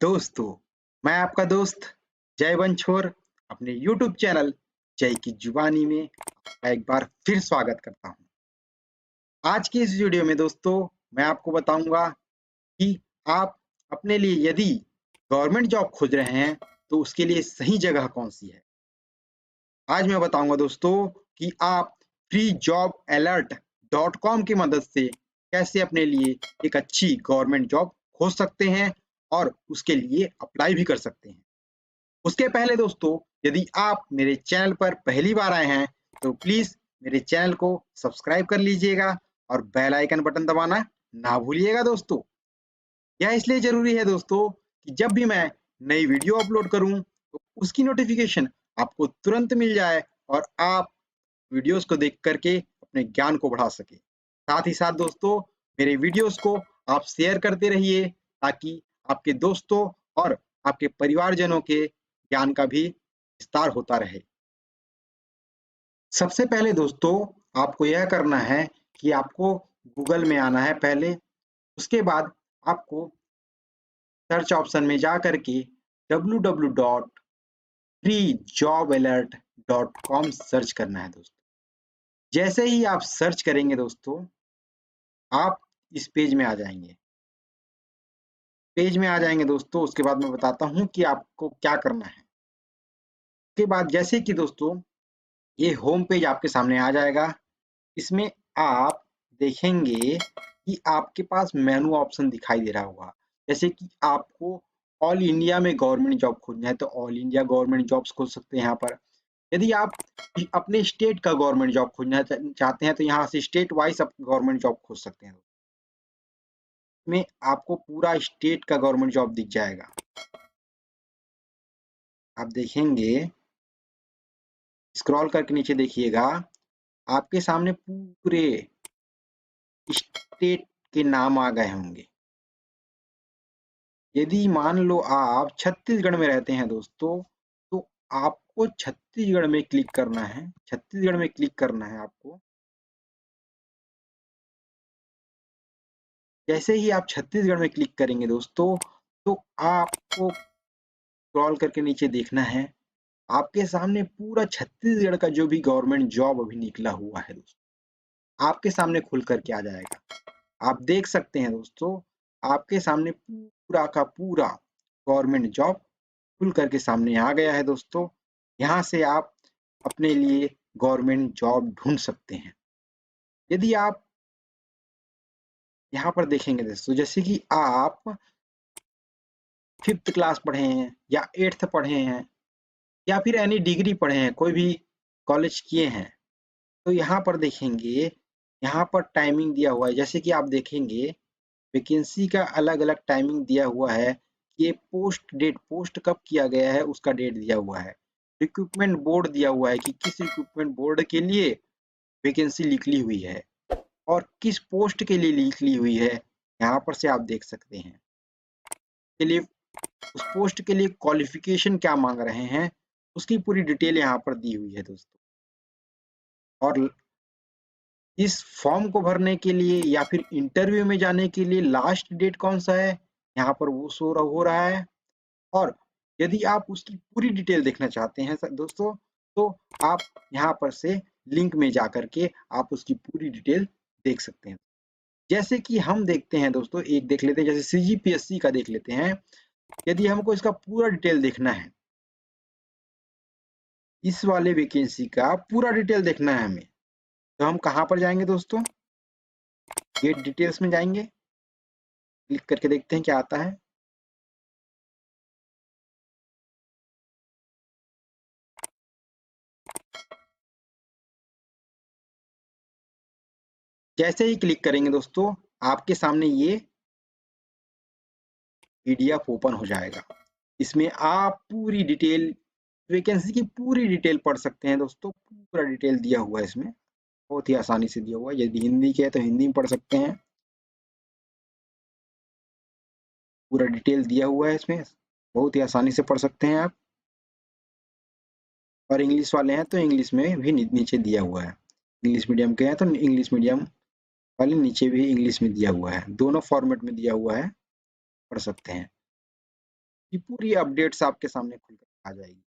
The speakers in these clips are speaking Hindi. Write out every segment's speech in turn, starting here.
दोस्तों, मैं आपका दोस्त जय वंशोर अपने YouTube चैनल जय की जुबानी में आपका एक बार फिर स्वागत करता हूँ। आज की इस वीडियो में दोस्तों मैं आपको बताऊंगा कि आप अपने लिए यदि गवर्नमेंट जॉब खोज रहे हैं तो उसके लिए सही जगह कौन सी है। आज मैं बताऊंगा दोस्तों कि आप freejobalert.com की मदद से कैसे अपने लिए एक अच्छी गवर्नमेंट जॉब खोज सकते हैं और उसके लिए अप्लाई भी कर सकते हैं। उसके पहले दोस्तों यदि आप मेरे चैनल पर पहली बार आए हैं तो प्लीज मेरे चैनल को सब्सक्राइब कर लीजिएगा और बेल आइकन बटन दबाना ना भूलिएगा दोस्तों। यह इसलिए जरूरी है दोस्तों कि जब भी मैं नई वीडियो अपलोड करूं तो उसकी नोटिफिकेशन आपको तुरंत मिल जाए और आप वीडियोस को देख करके अपने ज्ञान को बढ़ा सके। साथ ही साथ दोस्तों मेरे वीडियोस को आप शेयर करते रहिए ताकि आपके दोस्तों और आपके परिवारजनों के ज्ञान का भी विस्तार होता रहे। सबसे पहले दोस्तों आपको यह करना है कि आपको गूगल में आना है पहले। उसके बाद आपको सर्च ऑप्शन में जा करके www.freejobalert.com सर्च करना है दोस्तों। जैसे ही आप सर्च करेंगे दोस्तों आप इस पेज में आ जाएंगे। दोस्तों उसके बाद मैं बताता हूँ कि आपको क्या करना है। उसके बाद जैसे कि दोस्तों ये होम पेज आपके सामने आ जाएगा। इसमें आप देखेंगे कि आपके पास मेनू ऑप्शन दिखाई दे रहा होगा। जैसे कि आपको ऑल इंडिया में गवर्नमेंट जॉब खोजना है तो ऑल इंडिया गवर्नमेंट जॉब्स खोज सकते हैं यहाँ पर। यदि आप अपने स्टेट का गवर्नमेंट जॉब खोजना चाहते हैं तो यहाँ से स्टेट वाइज आप गवर्नमेंट जॉब खोज सकते हैं। में आपको पूरा स्टेट का गवर्नमेंट जॉब दिख जाएगा। आप देखेंगे स्क्रॉल करके नीचे देखिएगा आपके सामने पूरे स्टेट के नाम आ गए होंगे। यदि मान लो आप छत्तीसगढ़ में रहते हैं दोस्तों तो आपको छत्तीसगढ़ में क्लिक करना है। आपको जैसे ही आप छत्तीसगढ़ में क्लिक करेंगे दोस्तों तो आपको स्क्रॉल करके नीचे देखना है आपके सामने पूरा छत्तीसगढ़ का जो भी गवर्नमेंट जॉब अभी निकला हुआ है दोस्तों आपके सामने खुल करके आ जाएगा। आप देख सकते हैं दोस्तों आपके सामने पूरा का पूरा गवर्नमेंट जॉब खुल करके सामने आ गया है दोस्तों। यहाँ से आप अपने लिए गवर्नमेंट जॉब ढूंढ सकते हैं। यदि आप यहाँ पर देखेंगे दोस्तों जैसे कि आप 5th क्लास पढ़े हैं या 8th पढ़े हैं या फिर एनी डिग्री पढ़े हैं, कोई भी कॉलेज किए हैं तो यहाँ पर देखेंगे यहाँ पर टाइमिंग दिया हुआ है। जैसे कि आप देखेंगे वैकेंसी का अलग अलग टाइमिंग दिया हुआ है कि ये पोस्ट कब किया गया है उसका डेट दिया हुआ है। रिक्रूटमेंट बोर्ड दिया हुआ है कि किस रिक्रूटमेंट बोर्ड के लिए वैकेंसी निकली हुई है और किस पोस्ट के लिए निकली हुई है यहाँ पर से आप देख सकते हैं। के लिए उस पोस्ट के लिए क्वालिफिकेशन क्या मांग रहे हैं उसकी पूरी डिटेल यहाँ पर दी हुई है दोस्तों। और इस फॉर्म को भरने के लिए या फिर इंटरव्यू में जाने के लिए लास्ट डेट कौन सा है यहाँ पर वो शो हो रहा है। और यदि आप उसकी पूरी डिटेल देखना चाहते हैं दोस्तों तो आप यहाँ पर से लिंक में जा करके आप उसकी पूरी डिटेल देख सकते हैं। जैसे कि हम देखते हैं दोस्तों एक देख लेते हैं जैसे सीजीपीएससी का देख लेते हैं। यदि हमको इसका पूरा डिटेल देखना है इस वाले वैकेंसी का पूरा डिटेल देखना है हमें तो हम कहाँ पर जाएंगे दोस्तों गेट डिटेल्स में जाएंगे। क्लिक करके देखते हैं क्या आता है। जैसे ही क्लिक करेंगे दोस्तों आपके सामने ये पीडीएफ ओपन हो जाएगा। इसमें आप पूरी डिटेल वैकेंसी की पूरी डिटेल पढ़ सकते हैं दोस्तों। पूरा डिटेल दिया हुआ है इसमें बहुत ही आसानी से दिया हुआ है। यदि हिंदी के है तो हिंदी में पढ़ सकते हैं। पूरा डिटेल दिया हुआ है इसमें बहुत ही आसानी से पढ़ सकते हैं आप। और इंग्लिश वाले हैं तो इंग्लिश में भी नीचे दिया हुआ है। इंग्लिश मीडियम के हैं तो इंग्लिश मीडियम वाले नीचे भी इंग्लिश में दिया हुआ है। दोनों फॉर्मेट में दिया हुआ है पढ़ सकते हैं। की पूरी अपडेट्स आपके सामने खुलकर आ जाएगी।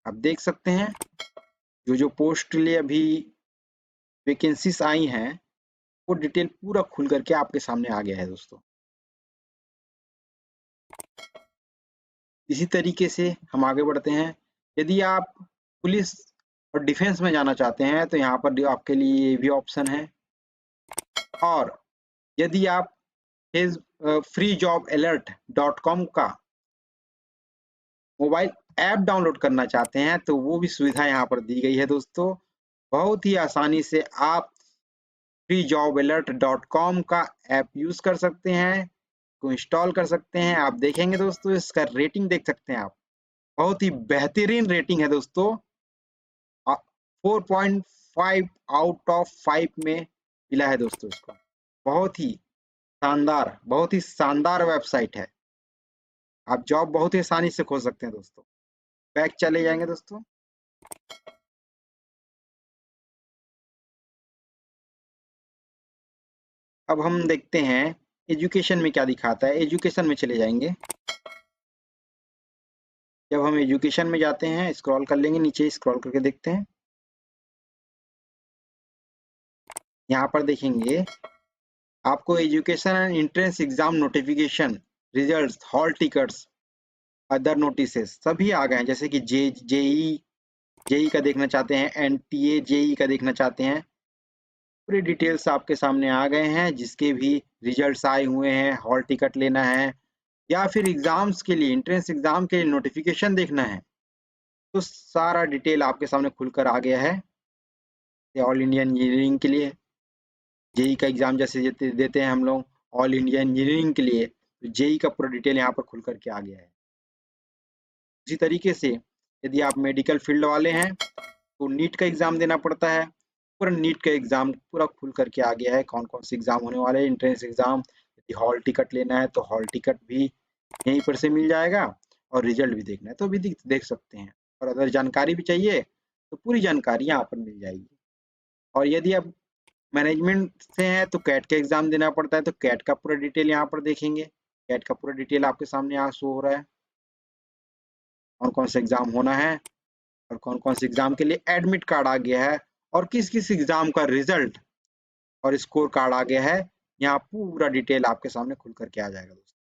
आप देख सकते हैं जो पोस्ट के लिए अभी वैकेंसीज आई हैं वो डिटेल पूरा खुल करके आपके सामने आ गया है दोस्तों। इसी तरीके से हम आगे बढ़ते हैं। यदि आप पुलिस और डिफेंस में जाना चाहते हैं तो यहाँ पर आपके लिए ये भी ऑप्शन है। और यदि आप freejobalert.com का मोबाइल ऐप डाउनलोड करना चाहते हैं तो वो भी सुविधा यहाँ पर दी गई है दोस्तों। बहुत ही आसानी से आप freejobalert.com का ऐप यूज कर सकते हैं, को इंस्टॉल कर सकते हैं। आप देखेंगे दोस्तों इसका रेटिंग देख सकते हैं आप, बहुत ही बेहतरीन रेटिंग है दोस्तों। 4.5 आउट ऑफ 5 में मिला है दोस्तों इसको। बहुत ही शानदार वेबसाइट है। आप जॉब बहुत ही आसानी से खोज सकते हैं दोस्तों। बैक चले जाएंगे दोस्तों। अब हम देखते हैं एजुकेशन में क्या दिखाता है। एजुकेशन में चले जाएंगे। जब हम एजुकेशन में जाते हैं स्क्रॉल कर लेंगे, नीचे स्क्रॉल करके देखते हैं। यहाँ पर देखेंगे आपको education and entrance exam notification, results, hall tickets, other notices सभी आ गए हैं। जैसे कि जेई का देखना चाहते हैं, एनटीए जेई का देखना चाहते हैं, पूरी डिटेल्स आपके सामने आ गए हैं। जिसके भी रिजल्ट्स आए हुए हैं, हॉल टिकट लेना है या फिर एग्जाम्स के लिए, एंट्रेंस एग्जाम के लिए नोटिफिकेशन देखना है तो सारा डिटेल आपके सामने खुलकर आ गया है। ऑल इंडिया इंजीनियरिंग के लिए जेई का एग्जाम जैसे देते हैं हम लोग ऑल इंडिया इंजीनियरिंग के लिए, तो जेई का पूरा डिटेल यहाँ पर खुल करके आ गया है। इसी तरीके से यदि आप मेडिकल फील्ड वाले हैं तो नीट का एग्जाम देना पड़ता है। पूरा नीट का एग्जाम पूरा खुल करके आ गया है, कौन कौन से एग्जाम होने वाले हैं, एंट्रेंस एग्जाम। यदि हॉल टिकट लेना है तो हॉल टिकट भी यहीं पर से मिल जाएगा, और रिजल्ट भी देखना है तो भी देख सकते हैं। और अगर जानकारी भी चाहिए तो पूरी जानकारी यहाँ पर मिल जाएगी। और यदि आप मैनेजमेंट से हैं तो कैट का एग्जाम देना पड़ता है, तो कैट का पूरा डिटेल यहाँ पर देखेंगे। कैट का पूरा डिटेल आपके सामने यहाँ शो हो रहा है, कौन कौन से एग्जाम होना है और कौन कौन से एग्जाम के लिए एडमिट कार्ड आ गया है, और किस किस एग्जाम का रिजल्ट और स्कोर कार्ड आ गया है। यहाँ पूरा डिटेल आपके सामने खुल करके आ जाएगा दोस्तों।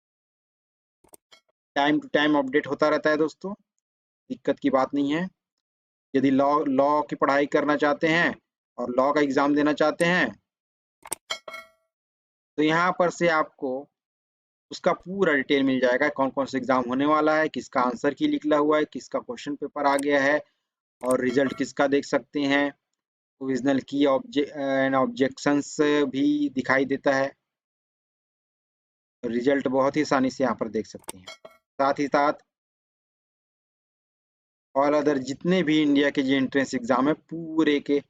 टाइम टू टाइम अपडेट होता रहता है दोस्तों, दिक्कत की बात नहीं है। यदि लॉ की पढ़ाई करना चाहते हैं और लॉ का एग्जाम देना चाहते हैं तो यहाँ पर से आपको उसका पूरा डिटेल मिल जाएगा, कौन कौन से एग्जाम होने वाला है, किसका आंसर की निकला हुआ है, किसका क्वेश्चन पेपर आ गया है, और रिजल्ट किसका देख सकते हैं। प्रोविजनल की एंड ऑब्जेक्शंस भी दिखाई देता है। रिजल्ट बहुत ही आसानी से यहाँ पर देख सकते हैं। साथ ही साथ और अदर जितने भी इंडिया के जो एंट्रेंस एग्जाम है पूरे के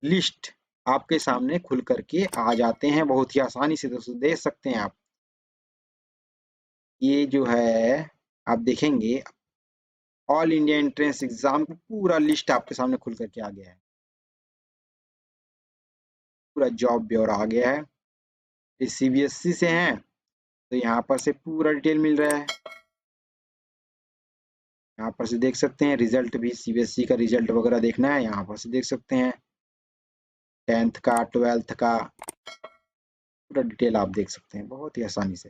लिस्ट आपके सामने खुल करके आ जाते हैं बहुत ही आसानी से दोस्तों। देख सकते हैं आप, ये जो है आप देखेंगे ऑल इंडिया एंट्रेंस एग्जाम का पूरा लिस्ट आपके सामने खुल करके आ गया है। पूरा जॉब ब्यौरा आ गया है। ये सीबीएसई से हैं तो यहाँ पर से पूरा डिटेल मिल रहा है। यहाँ पर से देख सकते हैं रिजल्ट भी, सीबीएसई का रिजल्ट वगैरह देखना है यहाँ पर से देख सकते हैं। 10th का 12th का पूरा डिटेल आप देख सकते हैं बहुत ही आसानी से।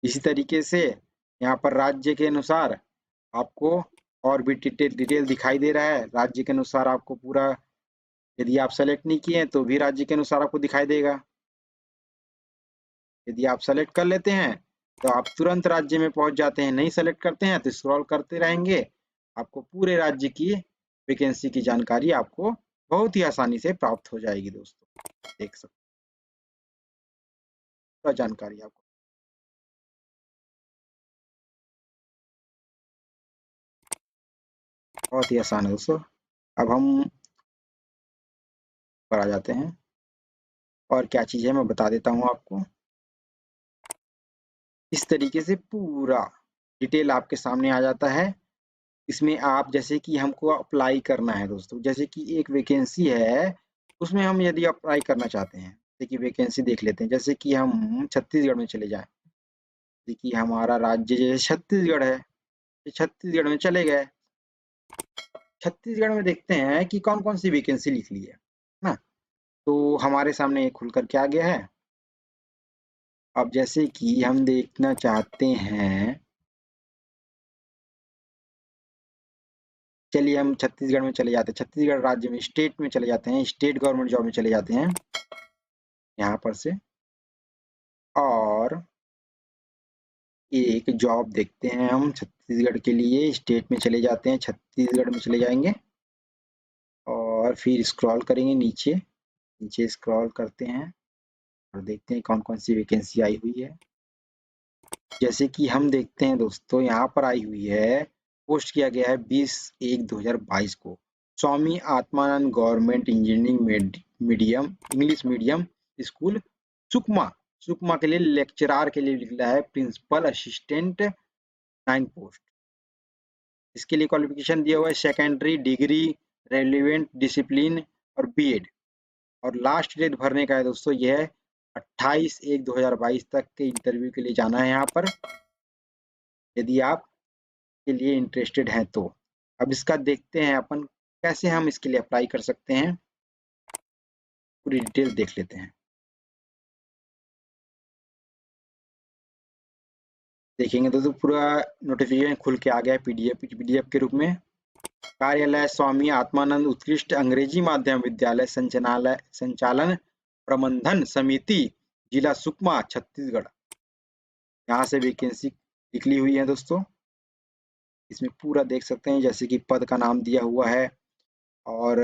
इसी तरीके से यहाँ पर राज्य के अनुसार आपको और भी डिटेल दिखाई दे रहा है। राज्य के अनुसार आपको पूरा, यदि आप सेलेक्ट नहीं किए तो भी राज्य के अनुसार आपको दिखाई देगा। यदि आप सेलेक्ट कर लेते हैं तो आप तुरंत राज्य में पहुंच जाते हैं, नहीं सेलेक्ट करते हैं तो स्क्रॉल करते रहेंगे, आपको पूरे राज्य की वैकेंसी की जानकारी आपको बहुत ही आसानी से प्राप्त हो जाएगी दोस्तों। देख सकते पूरा जानकारी आपको बहुत ही आसान है दोस्तों। अब हम पर आ जाते हैं और क्या चीज़ है मैं बता देता हूँ आपको। इस तरीके से पूरा डिटेल आपके सामने आ जाता है। इसमें आप जैसे कि हमको अप्लाई करना है दोस्तों, जैसे कि एक वैकेंसी है उसमें हम यदि अप्लाई करना चाहते हैं, जैसे कि वैकेंसी देख लेते हैं। जैसे कि हम छत्तीसगढ़ में चले जाएं देखिए हमारा राज्य जैसे छत्तीसगढ़ है, छत्तीसगढ़ में चले गए। छत्तीसगढ़ में देखते हैं कि कौन कौन सी वैकेंसी लिख ली है ना। तो हमारे सामने ये खुलकर क्या गया है। अब जैसे कि हम देखना चाहते हैं, चलिए हम छत्तीसगढ़ में चले जाते हैं, छत्तीसगढ़ राज्य में स्टेट में चले जाते हैं, स्टेट गवर्नमेंट जॉब में चले जाते हैं यहाँ पर से, और एक जॉब देखते हैं हम छत्तीसगढ़ के लिए। स्टेट में चले जाते हैं, छत्तीसगढ़ में चले जाएंगे और फिर स्क्रॉल करेंगे नीचे, नीचे स्क्रॉल करते हैं और देखते हैं कौन कौन सी वैकेंसी आई हुई है। जैसे कि हम देखते हैं दोस्तों, यहाँ पर आई हुई है, पोस्ट किया गया है 20/1/2022 को, Swami Atmanand government engineering medium English medium school Sukma. Sukma के लिए लेक्चरार के लिए निकला है, प्रिंसिपल असिस्टेंट 9 पोस्ट। इसके लिए क्वालिफिकेशन दिया हुआ है सेकेंडरी डिग्री, रेलिवेंट डिसिप्लिन और बीएड। और लास्ट डेट भरने का है दोस्तों यह है 28/1/2022 तक के इंटरव्यू के लिए जाना है यहाँ पर, यदि आप के लिए इंटरेस्टेड हैं तो। अब इसका देखते हैं अपन कैसे हम इसके लिए अप्लाई कर सकते हैं, पूरी डिटेल देख लेते हैं। देखेंगे तो पूरा नोटिफिकेशन खुल के आ गया है पीडीएफ के रूप में। कार्यालय स्वामी आत्मानंद उत्कृष्ट अंग्रेजी माध्यम विद्यालय संचालय संचालन प्रबंधन समिति, जिला सुकमा, छत्तीसगढ़। यहाँ से वैकेंसी निकली हुई है दोस्तों, इसमें पूरा देख सकते हैं, जैसे कि पद का नाम दिया हुआ है, और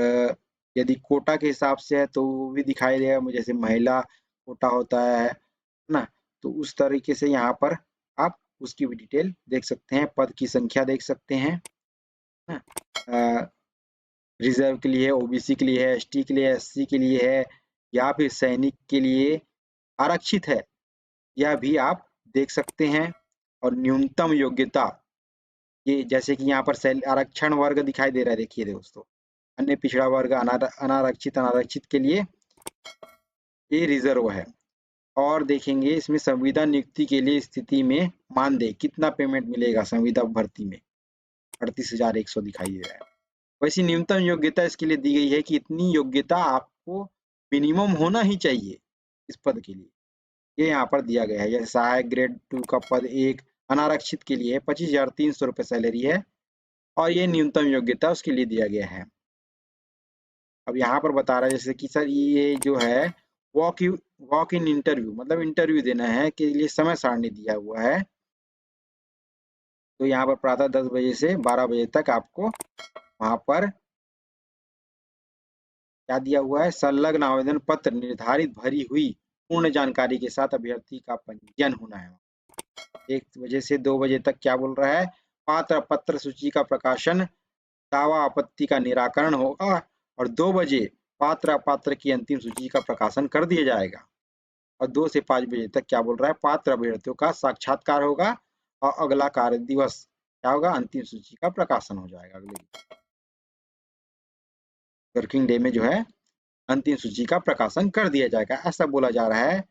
यदि कोटा के हिसाब से है तो वो भी दिखाई देगा, जैसे महिला कोटा होता है ना, तो उस तरीके से यहाँ पर आप उसकी भी डिटेल देख सकते हैं, पद की संख्या देख सकते हैं ना। रिजर्व के लिए है, ओबीसी के लिए है, एसटी के लिए है, एससी के लिए है, या फिर सैनिक के लिए आरक्षित है, यह भी आप देख सकते हैं। और न्यूनतम योग्यता, ये जैसे कि यहाँ पर आरक्षण वर्ग दिखाई दे रहा है, देखिए दोस्तों, अन्य पिछड़ा वर्ग, अनारक्षित अनारक्षित के लिए ये रिजर्व है। और देखेंगे इसमें संविदा नियुक्ति के लिए स्थिति में मानदेय कितना पेमेंट मिलेगा, संविदा भर्ती में 38,100 दिखाई दे रहा है। वैसी न्यूनतम योग्यता इसके लिए दी गई है कि इतनी योग्यता आपको मिनिमम होना ही चाहिए इस पद के लिए, ये यहाँ पर दिया गया है। जैसे सहायक ग्रेड 2 का पद 1 अनारक्षित के लिए 25,300 रुपये सैलरी है, और ये न्यूनतम योग्यता उसके लिए दिया गया है। अब यहाँ पर बता रहा है जैसे कि सर ये जो है वॉक इन इंटरव्यू, मतलब इंटरव्यू देना है के लिए समय सारणी दिया हुआ है। तो यहाँ पर प्रातः 10 बजे से 12 बजे तक आपको वहाँ पर क्या दिया हुआ है, संलग्न आवेदन पत्र निर्धारित भरी हुई पूर्ण जानकारी के साथ अभ्यर्थी का पंजीयन होना है। 1 बजे से 2 बजे तक क्या बोल रहा है, पात्र पत्र सूची का प्रकाशन, दावा आपत्ति का निराकरण होगा, और 2 बजे पात्र अपात्र की अंतिम सूची का प्रकाशन कर दिया जाएगा। और 2 से 5 बजे तक क्या बोल रहा है, पात्र अभ्यर्थियों का साक्षात्कार होगा, और अगला कार्य दिवस क्या होगा, अंतिम सूची का प्रकाशन हो जाएगा। अगले वर्किंग डे में जो है अंतिम सूची का प्रकाशन कर दिया जाएगा, ऐसा बोला जा रहा है।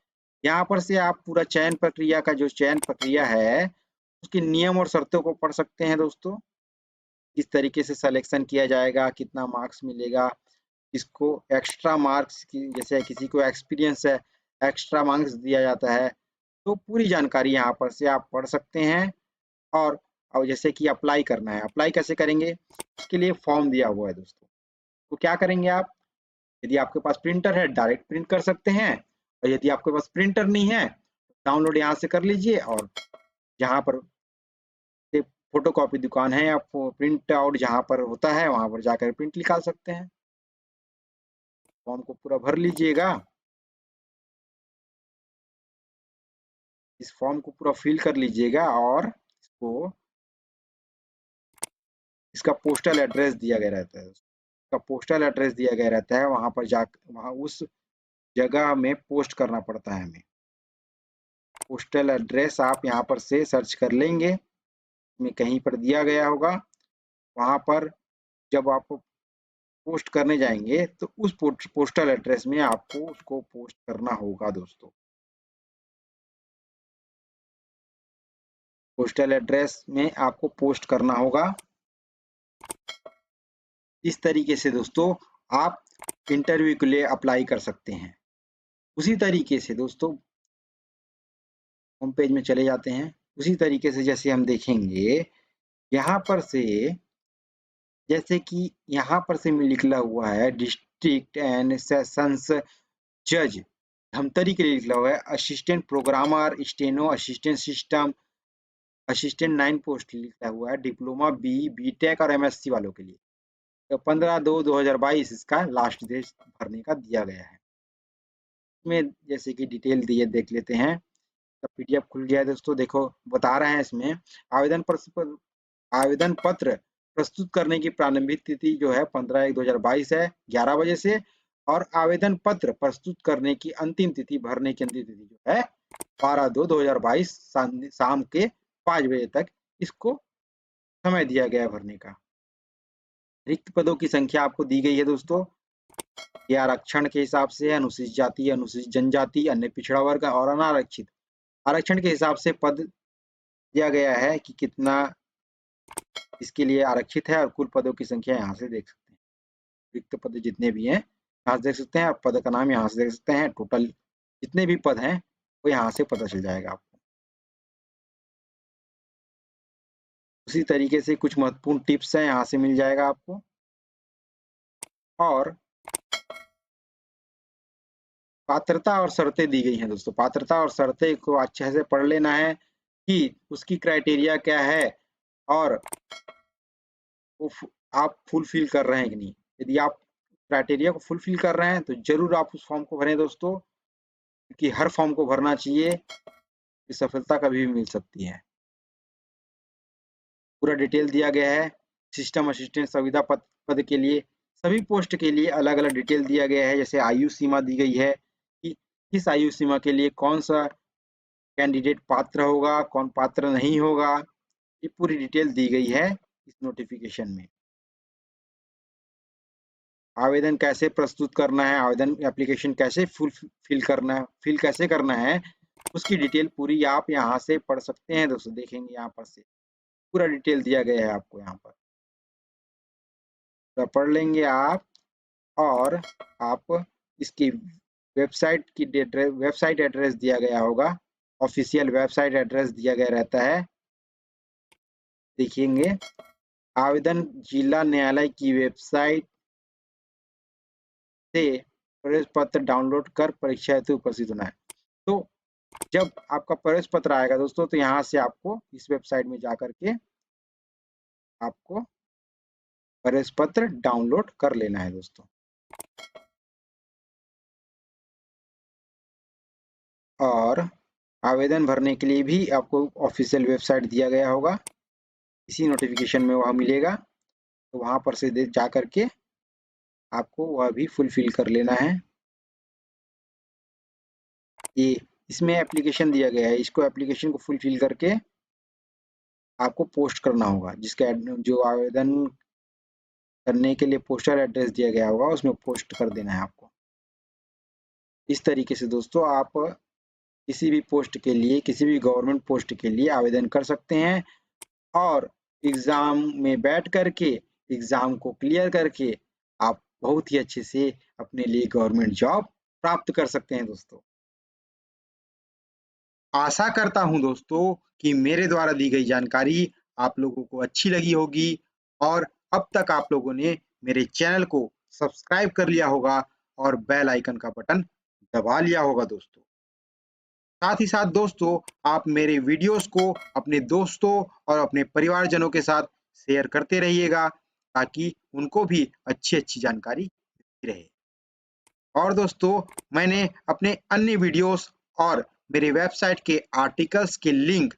यहाँ पर से आप पूरा चयन प्रक्रिया का, जो चयन प्रक्रिया है उसके नियम और शर्तों को पढ़ सकते हैं दोस्तों। किस तरीके से सिलेक्शन किया जाएगा, कितना मार्क्स मिलेगा, किसको एक्स्ट्रा मार्क्स की, जैसे किसी को एक्सपीरियंस है एक्स्ट्रा मार्क्स दिया जाता है, तो पूरी जानकारी यहाँ पर से आप पढ़ सकते हैं। और जैसे कि अप्लाई करना है, अप्लाई कैसे करेंगे, उसके लिए फॉर्म दिया हुआ है दोस्तों। तो क्या करेंगे आप, यदि आपके पास प्रिंटर है डायरेक्ट प्रिंट कर सकते हैं, और यदि आपके पास प्रिंटर नहीं है डाउनलोड यहाँ से कर लीजिए, और जहाँ पर फोटो कॉपी दुकान है या प्रिंट आउट जहाँ पर होता है वहां पर जाकर प्रिंट निकाल सकते हैं। फॉर्म को पूरा भर लीजिएगा, इस फॉर्म को पूरा फिल कर लीजिएगा, और इसको इसका पोस्टल एड्रेस दिया गया रहता है, इसका पोस्टल एड्रेस दिया गया रहता है, वहां पर जा वहां उस जगह में पोस्ट करना पड़ता है हमें। पोस्टल एड्रेस आप यहाँ पर से सर्च कर लेंगे, में कहीं पर दिया गया होगा, वहां पर जब आप पोस्ट करने जाएंगे तो उस पोस्टल एड्रेस में आपको उसको पोस्ट करना होगा दोस्तों। पोस्टल एड्रेस में आपको पोस्ट करना होगा। इस तरीके से दोस्तों आप इंटरव्यू के लिए अप्लाई कर सकते हैं। उसी तरीके से दोस्तों होम पेज में चले जाते हैं। उसी तरीके से जैसे हम देखेंगे यहाँ पर से, जैसे कि यहाँ पर से निकला हुआ है डिस्ट्रिक्ट एंड सेशंस जज धमतरी के लिए निकला हुआ है, assistant programmer, steno, assistant system, assistant 9 post लिखा हुआ है, डिप्लोमा बी, बीटेक और एमएससी वालों के लिए। तो 15/2/2022 इसका लास्ट डेट भरने का दिया गया है। इसमें जैसे कि डिटेल दिए देख लेते हैं। तो पीडीएफ खुल गया है दोस्तों, देखो बता रहे हैं इसमें आवेदन पत्र प्रस्तुत करने की प्रारंभिक तिथि जो है 15/1/2022 है 11 बजे से, और आवेदन पत्र प्रस्तुत करने की अंतिम तिथि, भरने की अंतिम तिथि जो है 12/2/2022 शाम के 5 बजे तक इसको समय दिया गया है भरने का। रिक्त पदों की संख्या आपको दी गई है दोस्तों। ये आरक्षण के हिसाब से अनुसूचित जाति, अनुसूचित जनजाति, अन्य पिछड़ा वर्ग और अनारक्षित। आरक्षण के हिसाब से पद दिया गया है कि कितना इसके लिए आरक्षित है, और कुल पदों की संख्या यहाँ से देख सकते हैं। रिक्त पद जितने भी हैं यहाँ से देख सकते हैं, आप पद का नाम यहाँ से देख सकते हैं, टोटल जितने भी पद हैं वो यहाँ से पता चल जाएगा आपको। उसी तरीके से कुछ महत्वपूर्ण टिप्स हैं यहाँ से मिल जाएगा आपको। और पात्रता और शर्तें दी गई हैं दोस्तों। पात्रता और शर्तें को अच्छे से पढ़ लेना है कि उसकी क्राइटेरिया क्या है और वो आप फुलफिल कर रहे हैं कि नहीं। यदि आप क्राइटेरिया को फुलफिल कर रहे हैं तो जरूर आप उस फॉर्म को भरें दोस्तों, क्योंकि हर फॉर्म को भरना चाहिए, कि सफलता कभी भी मिल सकती है। पूरा डिटेल दिया गया है। सिस्टम असिस्टेंट संविदा पद के लिए सभी पोस्ट के लिए अलग अलग डिटेल दिया गया है। जैसे आयु सीमा दी गई है कि किस आयु सीमा के लिए कौन सा कैंडिडेट पात्र होगा, कौन पात्र नहीं होगा, ये पूरी डिटेल दी गई है इस नोटिफिकेशन में। आवेदन कैसे प्रस्तुत करना है, आवेदन एप्लीकेशन कैसे फिल करना है, फिल कैसे करना है, उसकी डिटेल पूरी आप यहाँ से पढ़ सकते हैं दोस्तों। देखेंगे यहाँ पर से पूरा डिटेल दिया गया है आपको यहाँ पर, तो पढ़ लेंगे आप। और आप इसकी वेबसाइट एड्रेस दिया गया होगा, ऑफिशियल वेबसाइट एड्रेस दिया गया रहता है। देखेंगे आवेदन जिला न्यायालय की वेबसाइट से प्रवेश पत्र डाउनलोड कर परीक्षा हेतु उपस्थित होना है। तो जब आपका प्रवेश पत्र आएगा दोस्तों, तो यहाँ से आपको इस वेबसाइट में जाकर के आपको प्रवेश पत्र डाउनलोड कर लेना है दोस्तों। और आवेदन भरने के लिए भी आपको ऑफिशियल वेबसाइट दिया गया होगा, इसी नोटिफिकेशन में वह मिलेगा, तो वहां पर से जा करके आपको वह भी फुलफिल कर लेना है। ये इसमें एप्लीकेशन दिया गया है, इसको एप्लीकेशन को फुलफिल करके आपको पोस्ट करना होगा। जिसका जो आवेदन करने के लिए पोस्टल एड्रेस दिया गया होगा उसमें पोस्ट कर देना है आपको। इस तरीके से दोस्तों आप किसी भी पोस्ट के लिए, किसी भी गवर्नमेंट पोस्ट के लिए आवेदन कर सकते हैं, और एग्जाम में बैठ करके एग्जाम को क्लियर करके आप बहुत ही अच्छे से अपने लिए गवर्नमेंट जॉब प्राप्त कर सकते हैं दोस्तों। आशा करता हूं दोस्तों कि मेरे द्वारा दी गई जानकारी आप लोगों को अच्छी लगी होगी, और अब तक आप लोगों ने मेरे चैनल को सब्सक्राइब कर लिया होगा और बेल आइकन का बटन दबा लिया होगा दोस्तों। साथ ही साथ दोस्तों आप मेरे वीडियोस को अपने दोस्तों और अपने परिवारजनों के साथ शेयर करते रहिएगा, ताकि उनको भी अच्छी जानकारी मिलती रहे। और दोस्तों मैंने अपने अन्य वीडियोस और मेरे वेबसाइट के आर्टिकल्स के लिंक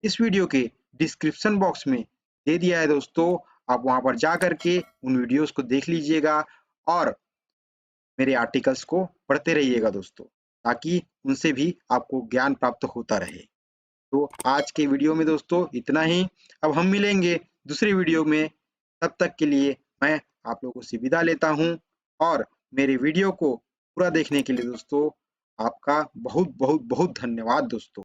इस वीडियो के डिस्क्रिप्शन बॉक्स में दे दिया है दोस्तों। आप वहां पर जा करके उन वीडियोस को देख लीजिएगा और मेरे आर्टिकल्स को पढ़ते रहिएगा दोस्तों, ताकि उनसे भी आपको ज्ञान प्राप्त होता रहे। तो आज के वीडियो में दोस्तों इतना ही। अब हम मिलेंगे दूसरी वीडियो में, तब तक के लिए मैं आप लोगों से विदा लेता हूं। और मेरे वीडियो को पूरा देखने के लिए दोस्तों आपका बहुत बहुत बहुत धन्यवाद दोस्तों।